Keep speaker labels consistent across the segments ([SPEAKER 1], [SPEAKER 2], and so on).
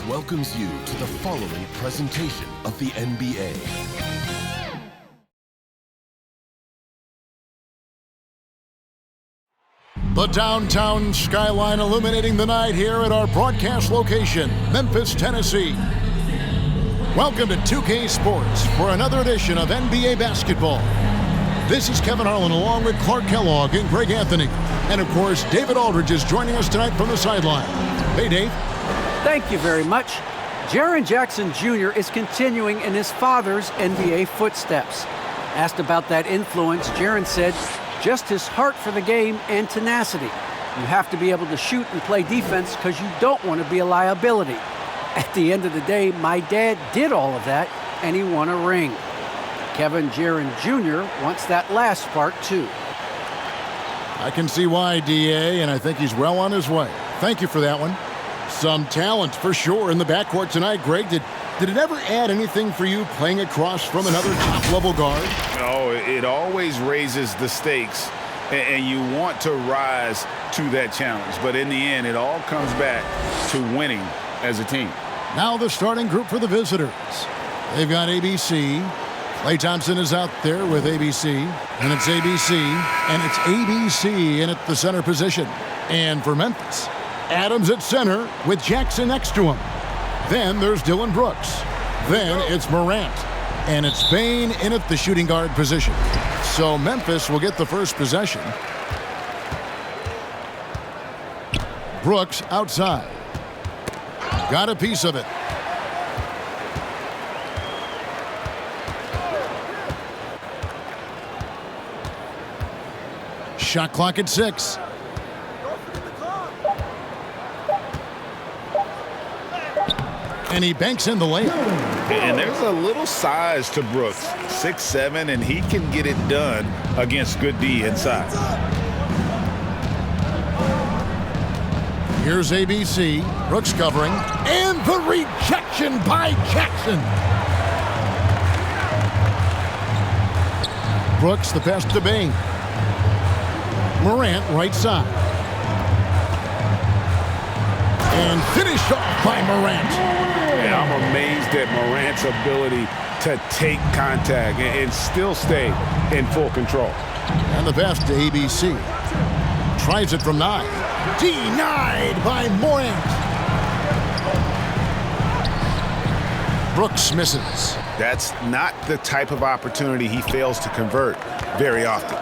[SPEAKER 1] welcomes you to the following presentation of the NBA.
[SPEAKER 2] The downtown skyline illuminating the night here at our broadcast location, Memphis, Tennessee. Welcome to 2K Sports for another edition of NBA basketball. This is Kevin Harlan along with Clark Kellogg and Greg Anthony. And of course, David Aldridge is joining us tonight from the sideline. Hey, Dave.
[SPEAKER 3] Thank you very much. Jaren Jackson Jr. is continuing in his father's NBA footsteps. Asked about that influence, Jaren said, just his heart for the game and tenacity. You have to be able to shoot and play defense because you don't want to be a liability. At the end of the day, my dad did all of that, and he won a ring. Kevin Jaren Jr. wants that last part, too.
[SPEAKER 2] I can see why, DA, and I think he's well on his way. Thank you for that one. Some talent for sure in the backcourt tonight. Greg, did it ever add anything for you playing across from another top-level guard?
[SPEAKER 4] Oh, it always raises the stakes, and you want to rise to that challenge. But in the end, it all comes back to winning as a team.
[SPEAKER 2] Now the starting group for the visitors. They've got ABC. Klay Thompson is out there with ABC, and it's ABC, and it's ABC in at the center position. And for Memphis, Adams at center with Jackson next to him. Then there's Dylan Brooks. Then it's Morant. And it's Bane in at the shooting guard position. So Memphis will get the first possession. Brooks outside. Got a piece of it. Shot clock at 6. And he banks in the layup.
[SPEAKER 4] And there's a little size to Brooks, 6'7", and he can get it done against good D inside.
[SPEAKER 2] Here's ABC. Brooks covering. And the rejection by Jackson. Brooks the pass to Bane. Morant right side. And finished off by Morant.
[SPEAKER 4] And I'm amazed at Morant's ability to take contact and still stay in full control.
[SPEAKER 2] And the pass to ABC. Tries it from 9. Denied by Morant. Brooks misses.
[SPEAKER 4] That's not the type of opportunity he fails to convert very often.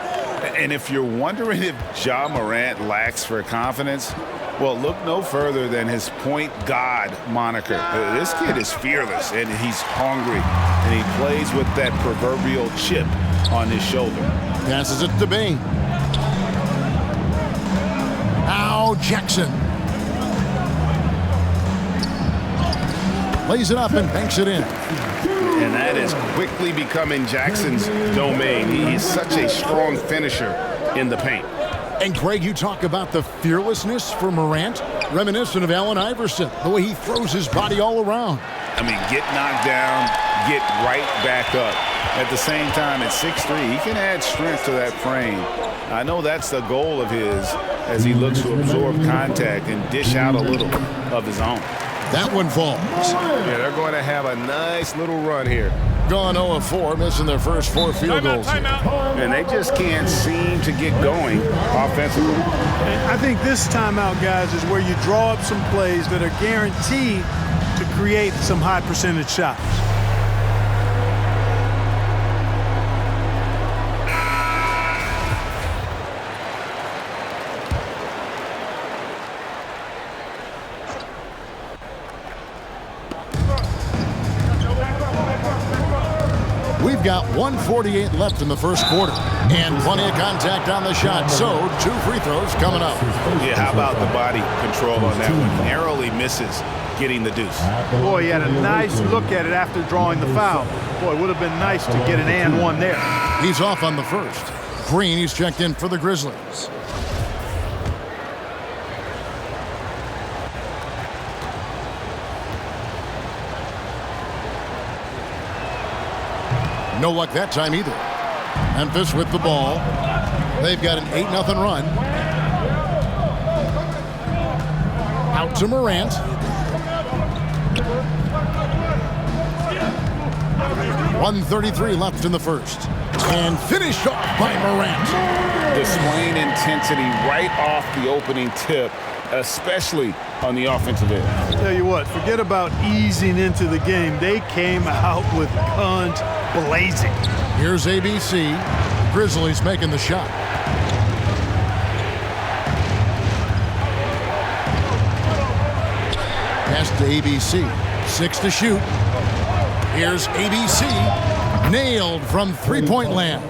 [SPEAKER 4] And if you're wondering if Ja Morant lacks for confidence, well, look no further than his point guard moniker. This kid is fearless, and he's hungry, and he plays with that proverbial chip on his shoulder.
[SPEAKER 2] Passes it to Bane. Now Jackson. Lays it up and banks it in.
[SPEAKER 4] And that is quickly becoming Jackson's domain. He's such a strong finisher in the paint.
[SPEAKER 2] And Greg, you talk about the fearlessness for Morant, reminiscent of Allen Iverson, the way he throws his body all around.
[SPEAKER 4] I mean, get knocked down, get right back up. At the same time, at 6'3", he can add strength to that frame. I know that's the goal of his as he looks to absorb contact and dish out a little of his own.
[SPEAKER 2] That one falls.
[SPEAKER 4] Yeah, they're going to have a nice litlittle run here.
[SPEAKER 2] Gone 0 of 4, missing their first 4 field goals.
[SPEAKER 4] And they just can't seem to get going offensively.
[SPEAKER 5] I think this timeout, guys, is where you draw up some plays that are guaranteed to create some high percentage shots.
[SPEAKER 2] We've got 1:48 left in the first quarter. And plenty of contact on the shot. So, 2 free throws coming up.
[SPEAKER 4] Yeah, how about the body control on that one? Narrowly misses getting the deuce.
[SPEAKER 5] Boy, he had a nice look at it after drawing the foul. Boy, it would have been nice to get an and one there.
[SPEAKER 2] He's off on the first. Green, he's checked in for the Grizzlies. No luck that time either. Memphis with the ball. They've got an 8-0 run. Out to Morant. 1:33 left in the first. And finished off by Morant.
[SPEAKER 4] Displaying intensity right off the opening tip, especially on the offensive end.
[SPEAKER 5] Tell you what, forget about easing into the game. They came out with guns blazing.
[SPEAKER 2] Here's ABC. Grizzlies making the shot. Pass to ABC. 6 to shoot. Here's ABC. Nailed from three-point land.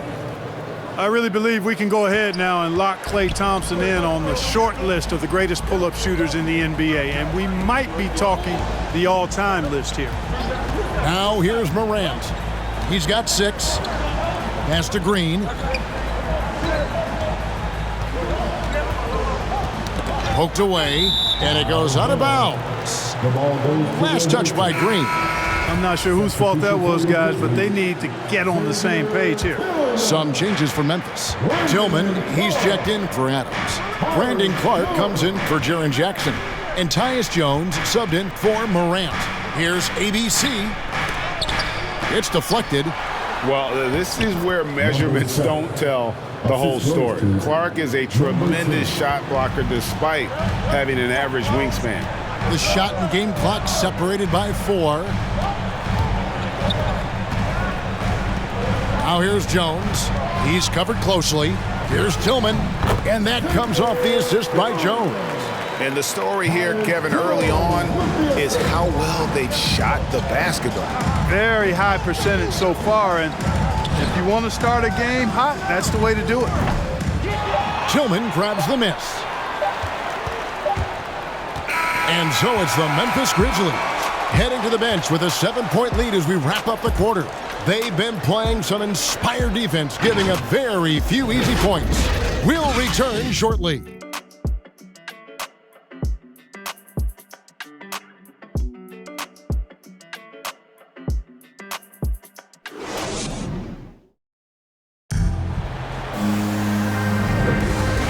[SPEAKER 5] I really believe we can go ahead now and lock Klay Thompson in on the short list of the greatest pull-up shooters in the NBA, and we might be talking the all-time list here.
[SPEAKER 2] Now here's Morant. He's got 6. Pass to Green. Poked away, and it goes out of bounds. Last touch by Green.
[SPEAKER 5] I'm not sure whose fault that was, guys, but they need to get on the same page here.
[SPEAKER 2] Some changes for Memphis. Tillman, he's checked in for Adams. Brandon Clark comes in for Jaren Jackson. And Tyus Jones subbed in for Morant. Here's ABC. It's deflected.
[SPEAKER 4] Well, this is where measurements don't tell the whole story. Clark is a tremendous shot blocker despite having an average wingspan.
[SPEAKER 2] The shot and game clock separated by 4. Now here's Jones. He's covered closely. Here's Tillman. And that comes off the assist by Jones.
[SPEAKER 4] And the story here, Kevin, early on is how well they've shot the basketball.
[SPEAKER 5] Very high percentage so far, and if you want to start a game hot, that's the way to do it.
[SPEAKER 2] Tillman grabs the miss. And so it's the Memphis Grizzlies heading to the bench with a 7-point lead as we wrap up the quarter. They've been playing some inspired defense, giving up very few easy points. We'll return shortly.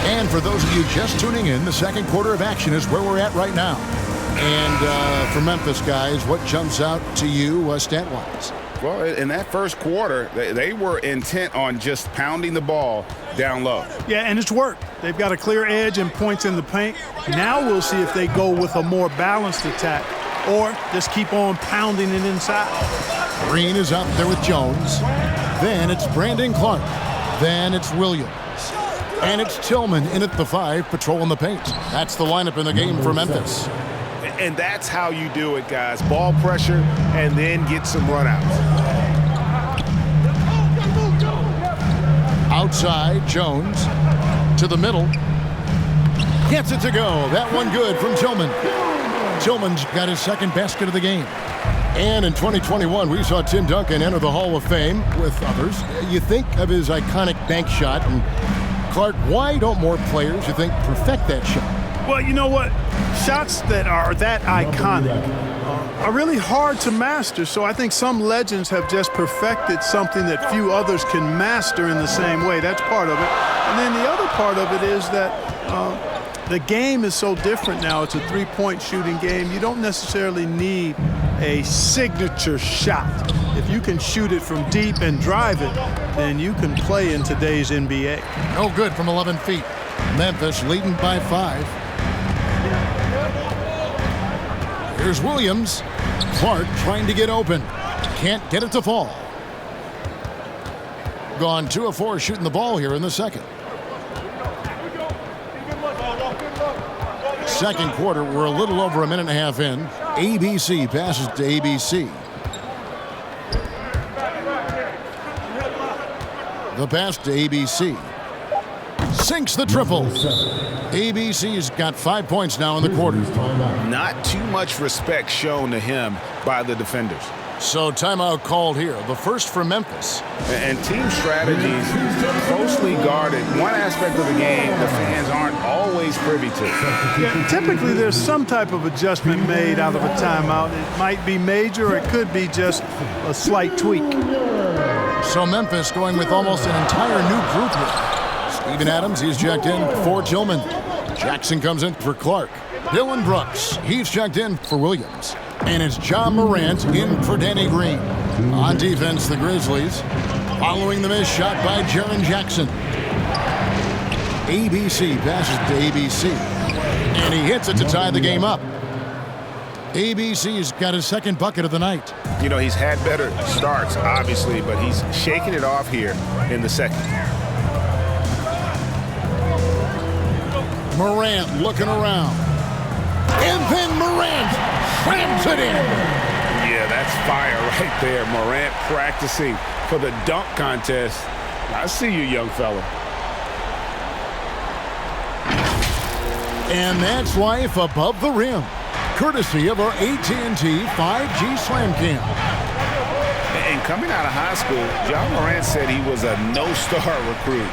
[SPEAKER 2] And for those of you just tuning in, the second quarter of action is where we're at right now. And for Memphis, guys, what jumps out to you stat-wise?
[SPEAKER 4] Well, in that first quarter, they were intent on just pounding the ball down low.
[SPEAKER 5] Yeah, and it's worked. They've got a clear edge and points in the paint. Now we'll see if they go with a more balanced attack or just keep on pounding it inside.
[SPEAKER 2] Green is out there with Jones. Then it's Brandon Clark. Then it's Williams. And it's Tillman in at the 5, patrolling the paint. That's the lineup in the game for Memphis.
[SPEAKER 4] And that's how you do it, guys. Ball pressure and then get some runouts.
[SPEAKER 2] Outside, Jones to the middle. Gets it to go. That one good from Tillman. Tillman's got his second basket of the game. And in 2021, we saw Tim Duncan enter the Hall of Fame with others. You think of his iconic bank shot. And Clark, why don't more players, you think, perfect that shot?
[SPEAKER 5] Well, you know what? Shots that are that iconic are really hard to master. So I think some legends have just perfected something that few others can master in the same way. That's part of it. And then the other part of it is that the game is so different now. It's a three-point shooting game. You don't necessarily need a signature shot. If you can shoot it from deep and drive it, then you can play in today's NBA.
[SPEAKER 2] No good from 11 feet. Memphis leading by 5. Here's Williams. Clark trying to get open. Can't get it to fall. Gone 2 of 4 shooting the ball here in the second. Second quarter, we're a little over a minute and a half in. ABC passes to ABC. The pass to ABC. Sinks the triple. ABC's got 5 points now in the quarter.
[SPEAKER 4] Not too much respect shown to him by the defenders.
[SPEAKER 2] So timeout called here. The first for Memphis.
[SPEAKER 4] And team strategies closely guarded. One aspect of the game the fans aren't always privy to.
[SPEAKER 5] Yeah, typically there's some type of adjustment made out of a timeout. It might be major or it could be just a slight tweak.
[SPEAKER 2] So Memphis going with almost an entire new group here. Steven Adams, he's checked in for Tillman. Jackson comes in for Clark. Dylan Brooks, he's checked in for Williams. And it's John Morant in for Danny Green. On defense, the Grizzlies. Following the miss shot by Jaren Jackson. ABC passes to ABC. And he hits it to tie the game up. ABC's got his second bucket of the night.
[SPEAKER 4] You know, he's had better starts, obviously, but he's shaking it off here in the second.
[SPEAKER 2] Morant looking around. And then Morant slams it in.
[SPEAKER 4] Yeah, that's fire right there. Morant practicing for the dunk contest. I see you, young fella.
[SPEAKER 2] And that's life above the rim, courtesy of our AT&T 5G Slam Cam.
[SPEAKER 4] And coming out of high school, John Morant said he was a no-star recruit.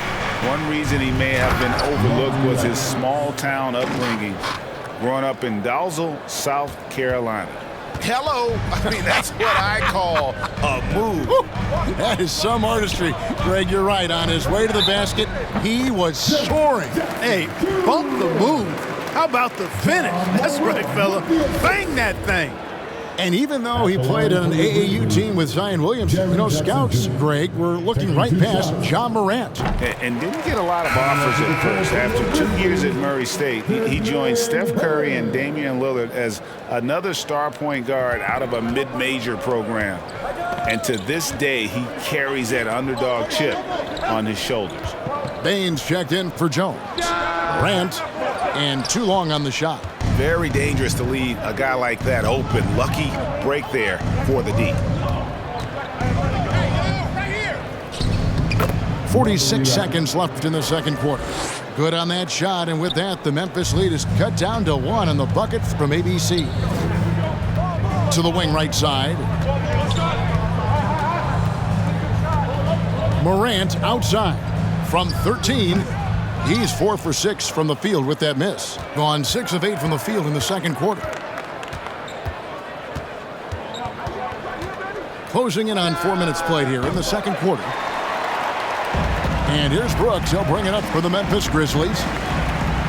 [SPEAKER 4] One reason he may have been overlooked was his small-town upbringing, growing up in Dalzell, South Carolina. Hello. I mean, that's what I call a move.
[SPEAKER 2] That is some artistry. Greg, you're right. On his way to the basket, he was soaring.
[SPEAKER 5] Hey, bump the move. How about the finish? That's right, fella. Bang that thing.
[SPEAKER 2] And even though he played on an AAU team with Zion Williamson, you know, scouts, Greg, were looking right past John Morant.
[SPEAKER 4] And didn't get a lot of offers at first. After 2 years at Murray State, he joined Steph Curry and Damian Lillard as another star point guard out of a mid-major program. And to this day, he carries that underdog chip on his shoulders.
[SPEAKER 2] Baines checked in for Jones. Morant, and too long on the shot.
[SPEAKER 4] Very dangerous to leave a guy like that open. Lucky break there for the D.
[SPEAKER 2] 46 seconds left in the second quarter. Good on that shot, and with that, the Memphis lead is cut down to 1 on the bucket from ABC. To the wing right side. Morant outside from 13. He's 4 for 6 from the field with that miss. Gone 6 of 8 from the field in the second quarter. Closing in on 4 minutes played here in the second quarter. And here's Brooks. He'll bring it up for the Memphis Grizzlies.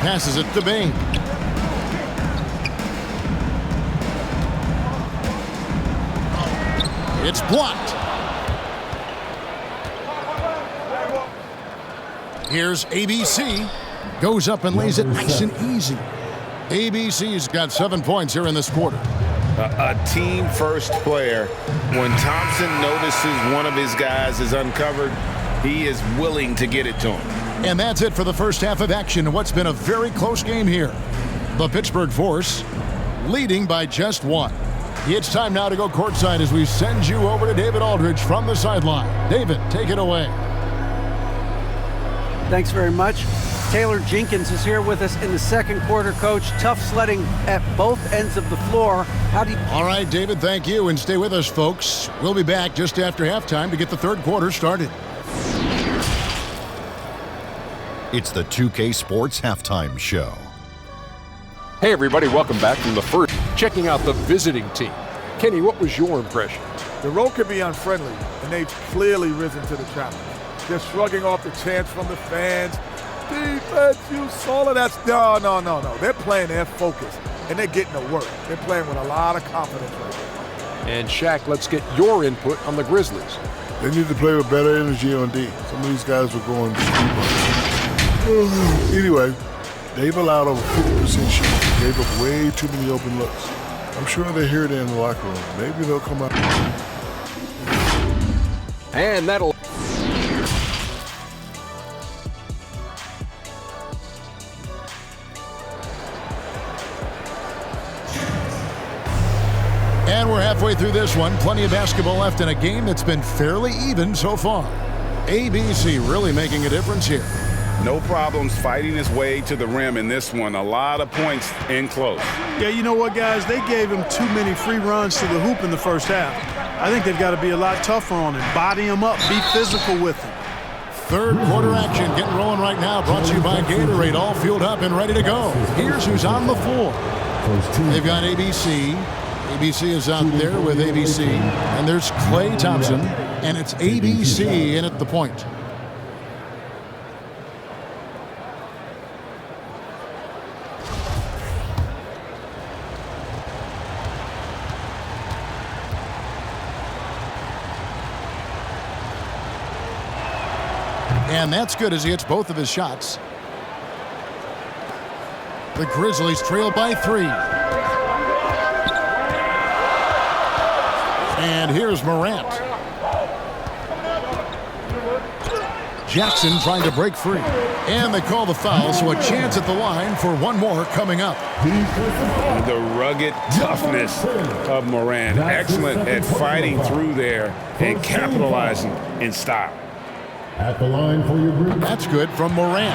[SPEAKER 2] Passes it to Bain. It's blocked. Here's ABC. Goes up and lays it nice and easy. ABC's got 7 points here in this quarter.
[SPEAKER 4] A team-first player. When Thompson notices one of his guys is uncovered, he is willing to get it to him.
[SPEAKER 2] And that's it for the first half of action in what's been a very close game here. The Pittsburgh Force leading by just 1. It's time now to go courtside as we send you over to David Aldridge from the sideline. David, take it away.
[SPEAKER 3] Thanks very much. Taylor Jenkins is here with us in the second quarter, Coach. Tough sledding at both ends of the floor.
[SPEAKER 2] All right, David, thank you. And stay with us, folks. We'll be back just after halftime to get the third quarter started.
[SPEAKER 6] It's the 2K Sports Halftime Show.
[SPEAKER 7] Hey, everybody, welcome back from the first. Checking out the visiting team. Kenny, what was your impression?
[SPEAKER 8] The road can be unfriendly, and they've clearly risen to the challenge. They're shrugging off the chants from the fans. Defense, you saw it. That's no. They're playing their focus, and they're getting to work. They're playing with a lot of confidence right now.
[SPEAKER 7] And Shaq, let's get your input on the Grizzlies.
[SPEAKER 9] They need to play with better energy on D. Some of these guys were going anyway, they've allowed over 50% shooting. Gave up way too many open looks. I'm sure they hear it in the locker room. Maybe they'll come out.
[SPEAKER 7] And that'll...
[SPEAKER 2] And we're halfway through this one. Plenty of basketball left in a game that's been fairly even so far. ABC really making a difference here.
[SPEAKER 4] No problems fighting his way to the rim in this one. A lot of points in close.
[SPEAKER 5] Yeah, you know what, guys? They gave him too many free runs to the hoop in the first half. I think they've got to be a lot tougher on him. Body him up. Be physical with him.
[SPEAKER 2] Third quarter action getting rolling right now. Brought to you by Gatorade. All fueled up and ready to go. Here's who's on the floor. They've got ABC. ABC is out there with ABC. And there's Klay Thompson. And it's ABC in at the point. And that's good as he hits both of his shots. The Grizzlies trail by 3. And here's Morant. Jackson trying to break free. And they call the foul, so a chance at the line for one more coming up.
[SPEAKER 4] The rugged toughness of Morant. Excellent at fighting through there and capitalizing in style.
[SPEAKER 10] At the line for your group.
[SPEAKER 2] That's good from Morant.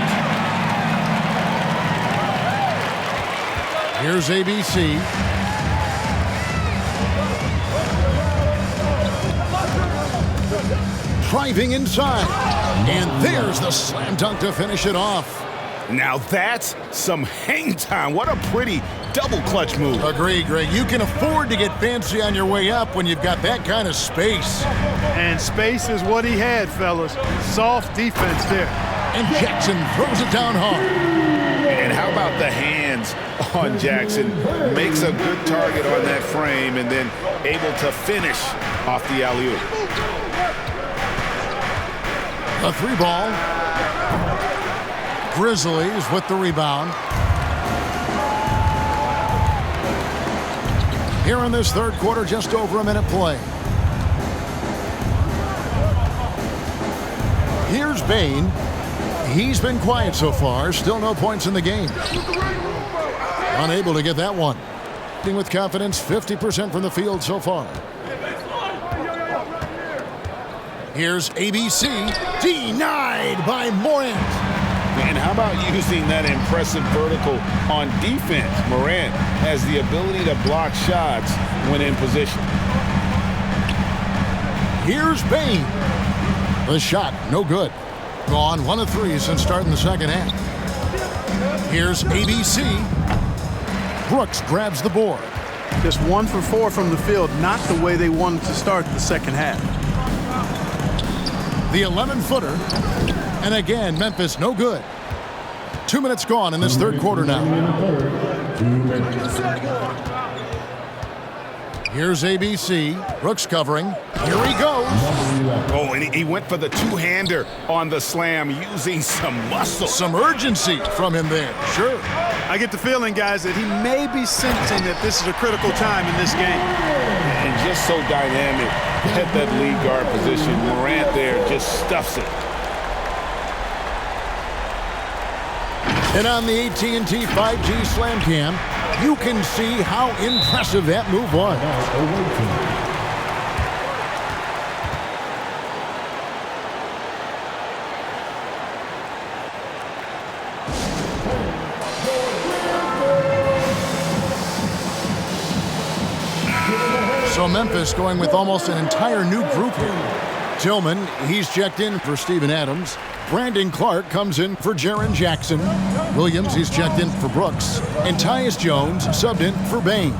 [SPEAKER 2] Here's ABC. Driving inside. And there's the slam dunk to finish it off.
[SPEAKER 4] Now that's some hang time. What a pretty double clutch move.
[SPEAKER 2] Agree, Greg. You can afford to get fancy on your way up when you've got that kind of space.
[SPEAKER 5] And space is what he had, fellas. Soft defense there.
[SPEAKER 2] And Jackson throws it down hard.
[SPEAKER 4] And how about the hands on Jackson? Makes a good target on that frame and then able to finish off the alley-oop.
[SPEAKER 2] A 3-ball. Grizzlies with the rebound. Here in this third quarter, just over a minute play. Here's Bain. He's been quiet so far. Still no points in the game. Unable to get that one. With confidence, 50% from the field so far. Here's ABC. Denied by Morant.
[SPEAKER 4] And how about using that impressive vertical on defense? Morant has the ability to block shots when in position.
[SPEAKER 2] Here's Bain. The shot, no good. Gone 1 of 3 since starting the second half. Here's ABC. Brooks grabs the board.
[SPEAKER 5] Just 1 for 4 from the field, not the way they wanted to start the second half.
[SPEAKER 2] The 11-footer. And again, Memphis no good. 2 minutes gone in this third quarter now. Here's ABC. Brooks covering. Here he goes.
[SPEAKER 4] Oh, and he went for the two-hander on the slam using some muscle.
[SPEAKER 2] Some urgency from him there. Sure.
[SPEAKER 5] I get the feeling, guys, that he may be sensing that this is a critical time in this game.
[SPEAKER 4] And just so dynamic at that lead guard position. Morant there just stuffs it.
[SPEAKER 2] And on the AT&T 5G Slam Cam, you can see how impressive that move was. So Memphis going with almost an entire new group here. Tillman, he's checked in for Steven Adams. Brandon Clark comes in for Jaren Jackson. Williams, he's checked in for Brooks. And Tyus Jones subbed in for Bain.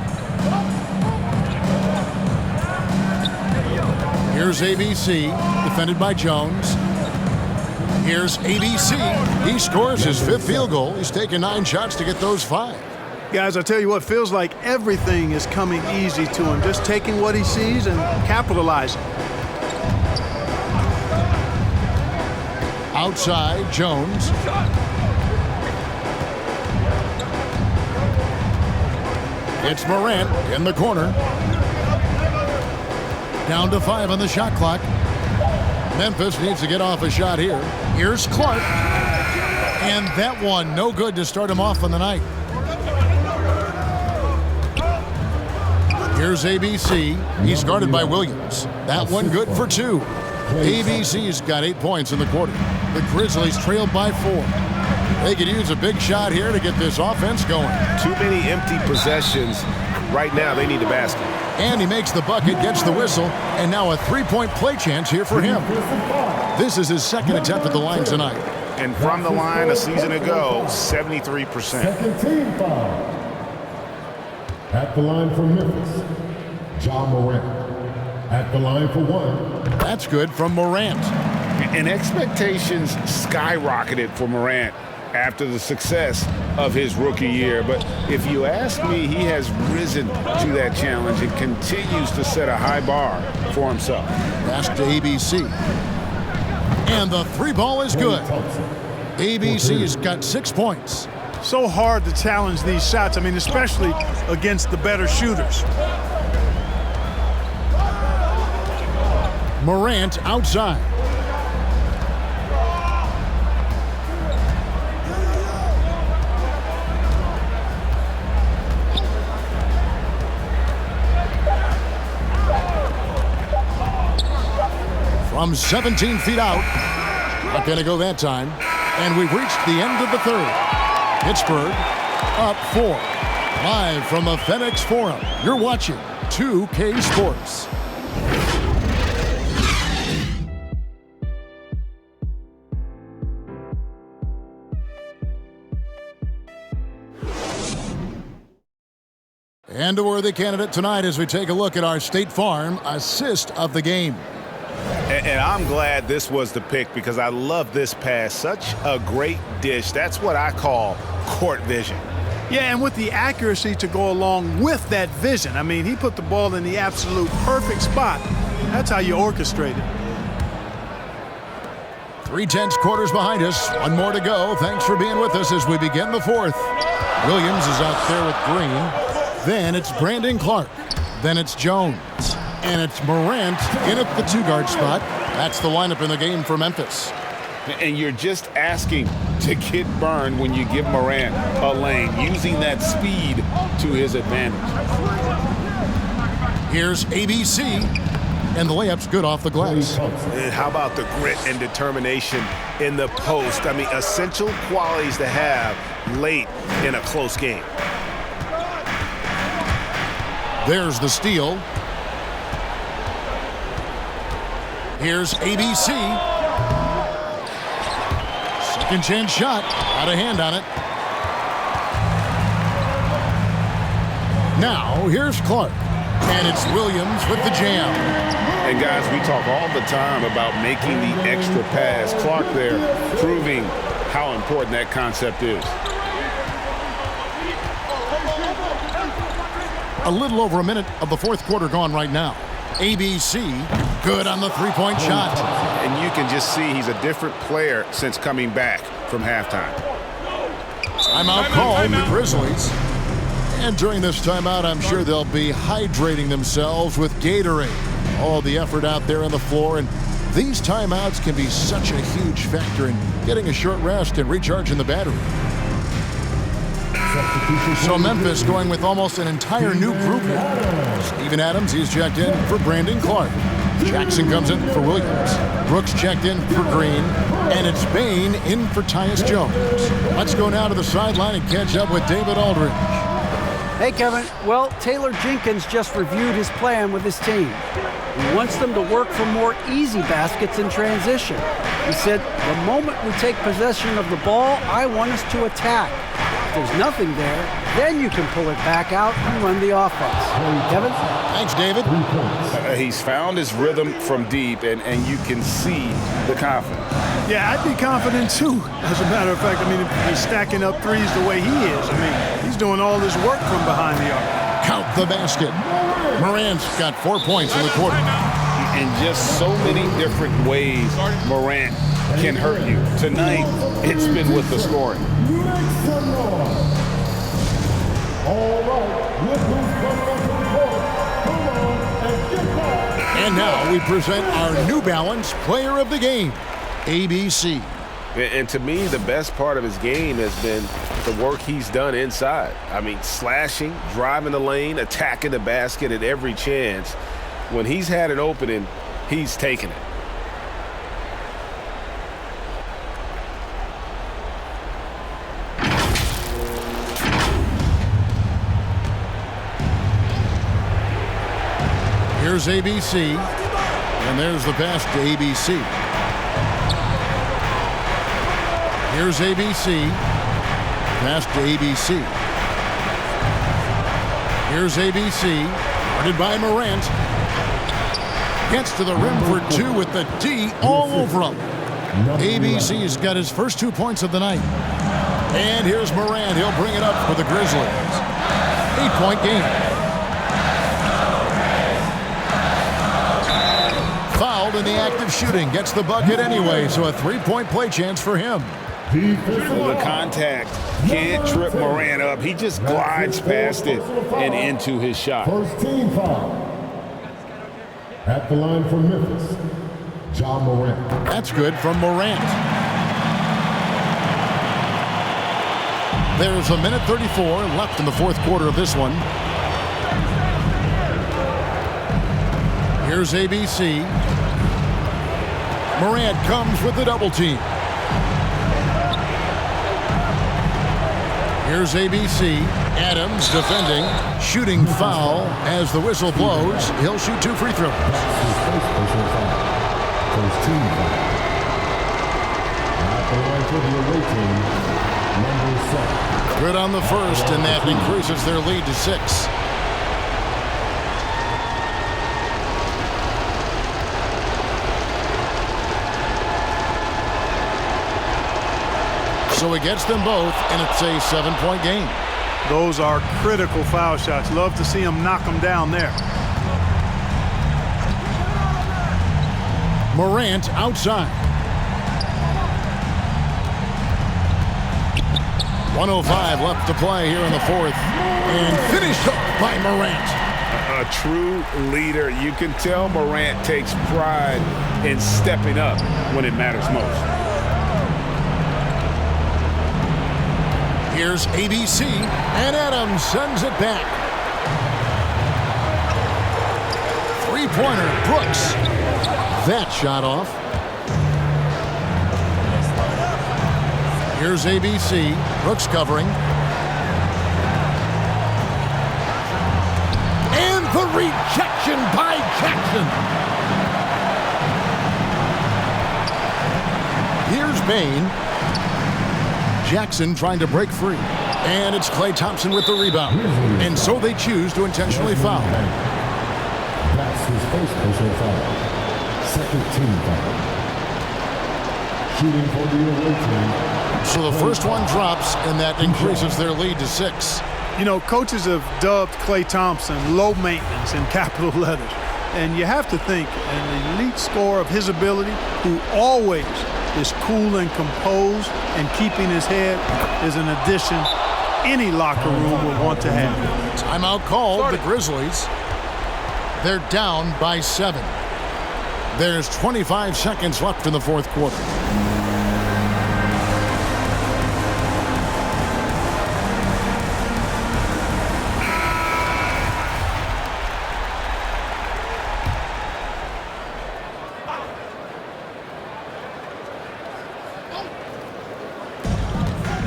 [SPEAKER 2] Here's ABC, defended by Jones. Here's ABC. He scores his 5th field goal. He's taken 9 shots to get those 5.
[SPEAKER 5] Guys, I tell you what, feels like everything is coming easy to him. Just taking what he sees and capitalizing.
[SPEAKER 2] Outside, Jones. It's Morant in the corner. Down to 5 on the shot clock. Memphis needs to get off a shot here. Here's Clark. And that one, no good to start him off on the night. Here's ABC. He's guarded by Williams. That one good for 2. ABC's got 8 points in the quarter. The Grizzlies trail by 4. They could use a big shot here to get this offense going.
[SPEAKER 4] Too many empty possessions. Right now, they need a basket.
[SPEAKER 2] And he makes the bucket, gets the whistle, and now a 3-point play chance here for him. This is his 2nd attempt at the line tonight.
[SPEAKER 4] And from the line a season ago, 73%.
[SPEAKER 10] Second team foul. At the line for Memphis, John Morant. At the line for 1.
[SPEAKER 2] That's good from Morant.
[SPEAKER 4] And expectations skyrocketed for Morant after the success of his rookie year. But if you ask me, he has risen to that challenge and continues to set a high bar for himself.
[SPEAKER 2] Pass to ABC. And the three ball is good. ABC's got 6 points.
[SPEAKER 5] So hard to challenge these shots. I mean, especially against the better shooters.
[SPEAKER 2] Morant outside. From 17 feet out. Not going to go that time. And we've reached the end of the third. Pittsburgh up 4. Live from the FedEx Forum, you're watching 2K Sports. And a worthy candidate tonight as we take a look at our State Farm assist of the game.
[SPEAKER 4] And I'm glad this was the pick because I love this pass. Such a great dish. That's what I call court vision.
[SPEAKER 5] Yeah, and with the accuracy to go along with that vision. I mean, he put the ball in the absolute perfect spot. That's how you orchestrate it.
[SPEAKER 2] 3/10 quarters behind us. One more to go. Thanks for being with us as we begin the fourth. Williams is out there with Green. Then it's Brandon Clark. Then it's Jones. And it's Morant in at the 2-guard spot. That's the lineup in the game for Memphis.
[SPEAKER 4] And you're just asking to get burned when you give Morant a lane, using that speed to his advantage.
[SPEAKER 2] Here's ABC, and the layup's good off the glass.
[SPEAKER 4] And how about the grit and determination in the post? I mean, essential qualities to have late in a close game.
[SPEAKER 2] There's the steal. Here's ABC. Second chance shot. Got a hand on it. Now, here's Clark. And it's Williams with the jam.
[SPEAKER 4] And guys, we talk all the time about making the extra pass. Clark there proving how important that concept is.
[SPEAKER 2] A little over a minute of the fourth quarter gone right now. ABC good on the three-point shot.
[SPEAKER 4] And you can just see he's a different player since coming back from halftime.
[SPEAKER 2] Timeout called the Grizzlies. And during this timeout, I'm sure they'll be hydrating themselves with Gatorade. All the effort out there on the floor, and these timeouts can be such a huge factor in getting a short rest and recharging the battery. So Memphis going with almost an entire new group here. Steven Adams, he's checked in for Brandon Clark. Jackson comes in for Williams. Brooks checked in for Green. And it's Bain in for Tyus Jones. Let's go now to the sideline and catch up with David Aldridge.
[SPEAKER 3] Hey, Kevin. Well, Taylor Jenkins just reviewed his plan with his team. He wants them to work for more easy baskets in transition. He said, the moment we take possession of the ball, I want us to attack. If there's nothing there, then you can pull it back out and run the offense. Kevin?
[SPEAKER 2] Thanks, David.
[SPEAKER 4] He's found his rhythm from deep, and you can see the confidence.
[SPEAKER 5] Yeah, I'd be confident too. As a matter of fact, I mean, if he's stacking up threes the way he is, I mean, he's doing all this work from behind the arc.
[SPEAKER 2] Count the basket. Morant's got 4 points in the quarter.
[SPEAKER 4] In just so many different ways, Morant can hurt you. Tonight, it's been with the scoring.
[SPEAKER 2] And now we present our New Balance Player of the Game, ABC.
[SPEAKER 4] And to me, the best part of his game has been the work he's done inside. I mean, slashing, driving the lane, attacking the basket at every chance. When he's had an opening, he's taken it.
[SPEAKER 2] Here's ABC, and there's the pass to ABC. Here's ABC, pass to ABC. Here's ABC, guarded by Morant. Gets to the rim for two with the D all over him. ABC's got his first 2 points of the night. And here's Morant. He'll bring it up for the Grizzlies. 8-point game. Fouled in the act of shooting. Gets the bucket anyway, so a three-point play chance for him.
[SPEAKER 4] The contact can't trip Morant up. He just glides past it and into his shot.
[SPEAKER 10] First team foul. At the line for Memphis, Ja Morant.
[SPEAKER 2] That's good from Morant. There's a minute 34 left in the fourth quarter of this one. Here's ABC. Morant comes with the double team. Here's ABC. Adams defending. Shooting foul as the whistle blows. He'll shoot 2 free throws.
[SPEAKER 10] First team foul. At the line for the away team, number 7.
[SPEAKER 2] Good on the first, and that increases their lead to 6. So he gets them both, and it's a 7-point game.
[SPEAKER 5] Those are critical foul shots. Love to see him knock them down there.
[SPEAKER 2] Morant outside. 1:05 left to play here in the fourth. And finished up by Morant.
[SPEAKER 4] A true leader. You can tell Morant takes pride in stepping up when it matters most.
[SPEAKER 2] Here's ABC, and Adams sends it back. Three-pointer, Brooks. That shot off. Here's ABC, Brooks covering. And the rejection by Jackson. Here's Bain. Jackson trying to break free. And it's Klay Thompson with the rebound. And so they choose to intentionally foul.
[SPEAKER 10] That's his first personal foul. Second team foul. Shooting for the away team.
[SPEAKER 2] So the first one drops, and that increases their lead to 6.
[SPEAKER 5] You know, coaches have dubbed Klay Thompson low maintenance in capital letters. And you have to think an elite scorer of his ability, who always is cool and composed and keeping his head, is an addition any locker room would want to have.
[SPEAKER 2] Timeout called, the Grizzlies. They're down by 7. There's 25 seconds left in the fourth quarter.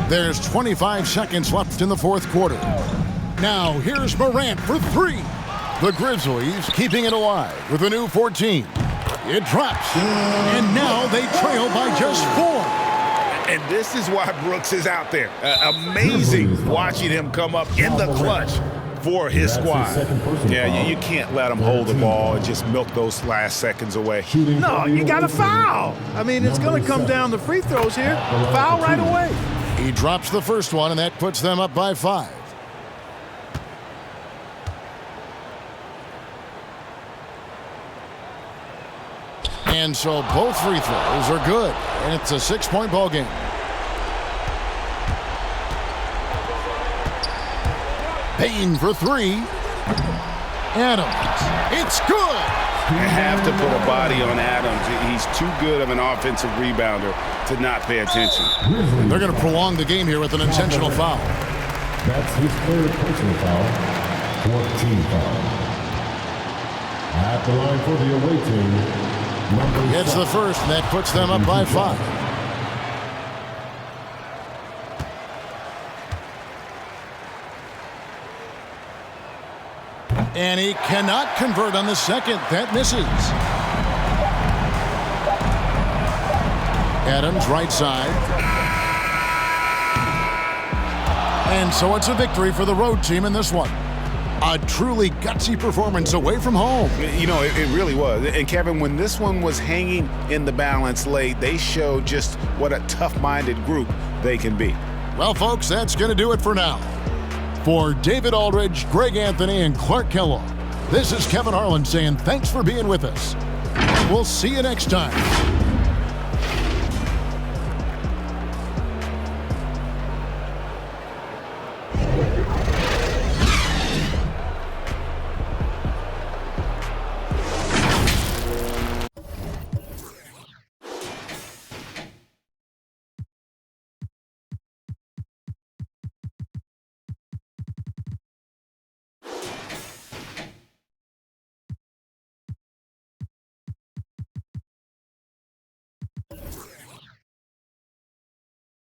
[SPEAKER 2] There's 25 seconds left in the fourth quarter. Now, here's Morant for 3. The Grizzlies keeping it alive with a new 14. It drops, and now they trail by just 4.
[SPEAKER 4] And this is why Brooks is out there. Amazing watching him come up in the clutch for his squad. Yeah, you can't let him hold the ball and just milk those last seconds away.
[SPEAKER 5] No, you got to foul. I mean, it's going to come down to free throws here. Foul right away.
[SPEAKER 2] He drops the first one, and that puts them up by 5. And so both free throws are good, and it's a 6-point ball game. Payne for 3. Adams. It's good.
[SPEAKER 4] You have to put a body on Adams. He's too good of an offensive rebounder to not pay attention.
[SPEAKER 2] They're going to prolong the game here with an intentional foul.
[SPEAKER 10] That's his third personal foul. 14 foul. At the line for the away team, number
[SPEAKER 2] It's
[SPEAKER 10] 5.
[SPEAKER 2] the first, and that puts them up by 5. And he cannot convert on the second. That misses. Adams, right side. And so it's a victory for the road team in this one. A truly gutsy performance away from home.
[SPEAKER 4] You know, it really was. And Kevin, when this one was hanging in the balance late, they showed just what a tough-minded group they can be.
[SPEAKER 2] Well, folks, that's going to do it for now. For David Aldridge, Greg Anthony, and Clark Kellogg, this is Kevin Harlan saying thanks for being with us. and we'll see you next time.